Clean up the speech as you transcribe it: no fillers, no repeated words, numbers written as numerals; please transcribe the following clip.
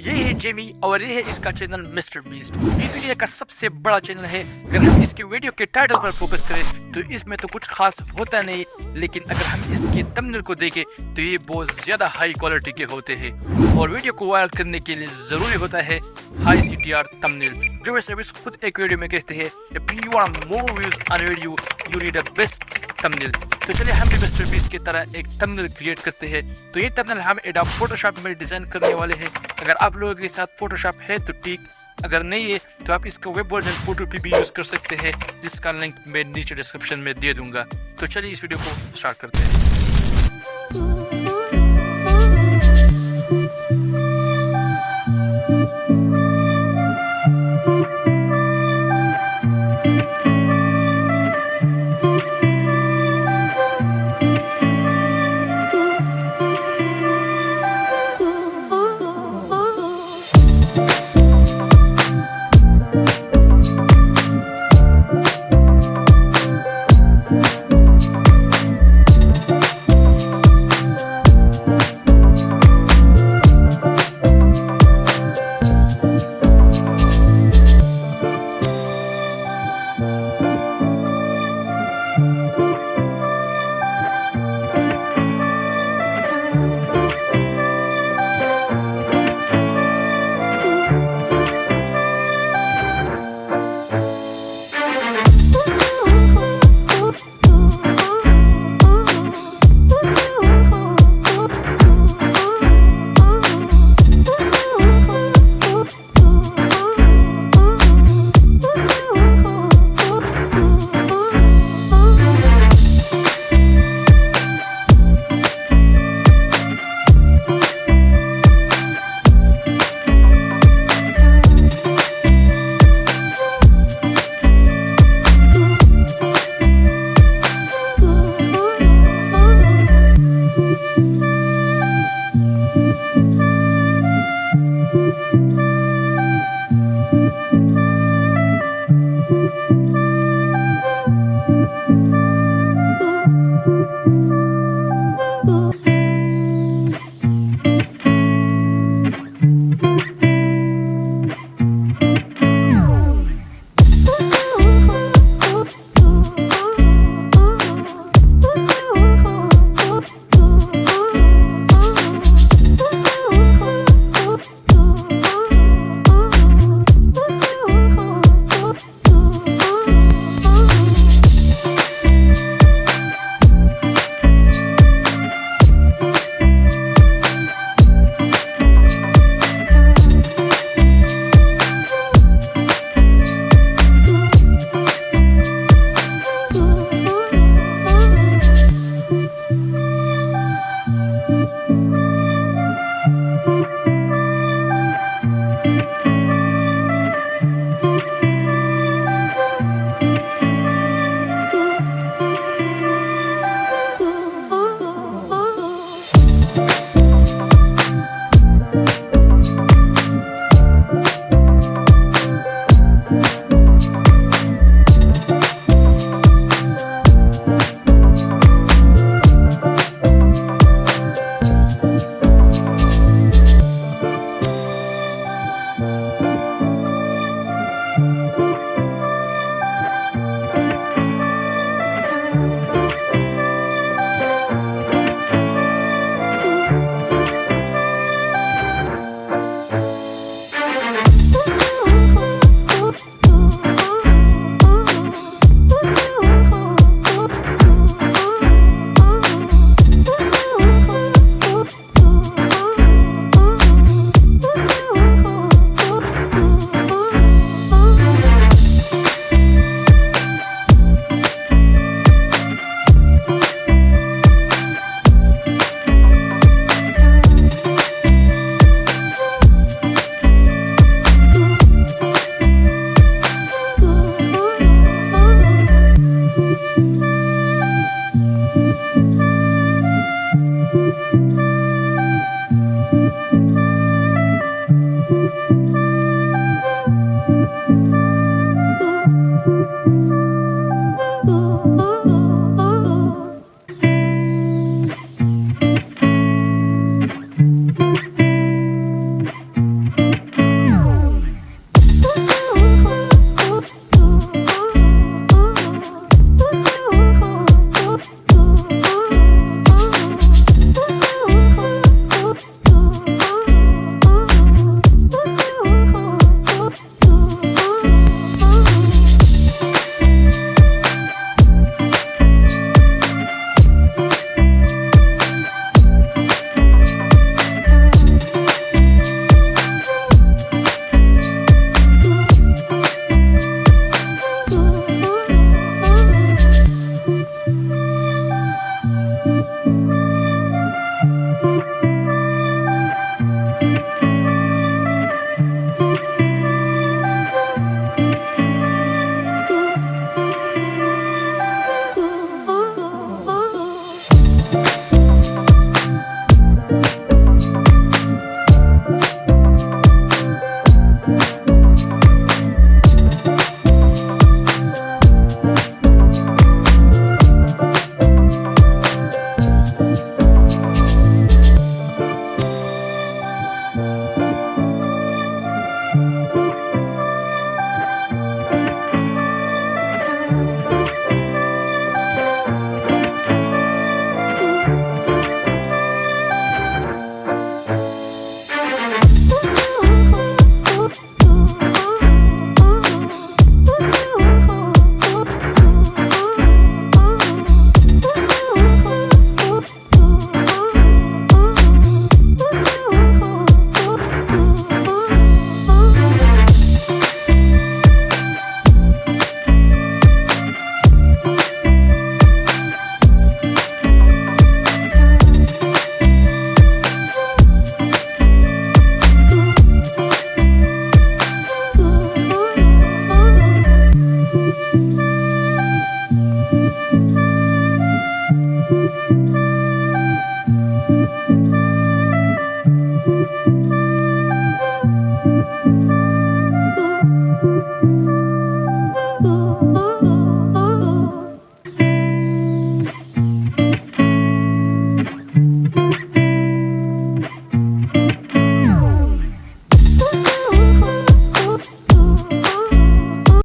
ये है जेमी और ये है इसका चैनल मिस्टर बीस्ट। ये दुनिया का सबसे बड़ा चैनल है। अगर हम इसके वीडियो के टाइटल पर फोकस करें तो इसमें तो कुछ खास होता नहीं, लेकिन अगर हम इसके थंबनेल को देखें तो ये बहुत ज्यादा हाई क्वालिटी के होते हैं और वीडियो को वायरल करने के लिए जरूरी होता है हाई CTR थंबनेल, जो मिस्टर बीस्ट खुद एक वीडियो में कहते हैं if you want more views on video you need a best thumbnail. तो चलिए हम भी मिस्टर बीस्ट की तरह एक थंबनेल क्रिएट करते हैं। तो ये थंबनेल हम एडोब फोटोशॉप में डिजाइन करने वाले हैं। अगर आप लोगों के साथ फोटोशॉप है तो ठीक, अगर नहीं है तो आप इसका वेब वर्जन फोटोपी भी यूज कर सकते हैं, जिसका लिंक मैं नीचे डिस्क्रिप्शन में दे दूंगा। तो चलिए इस वीडियो को स्टार्ट करते हैं।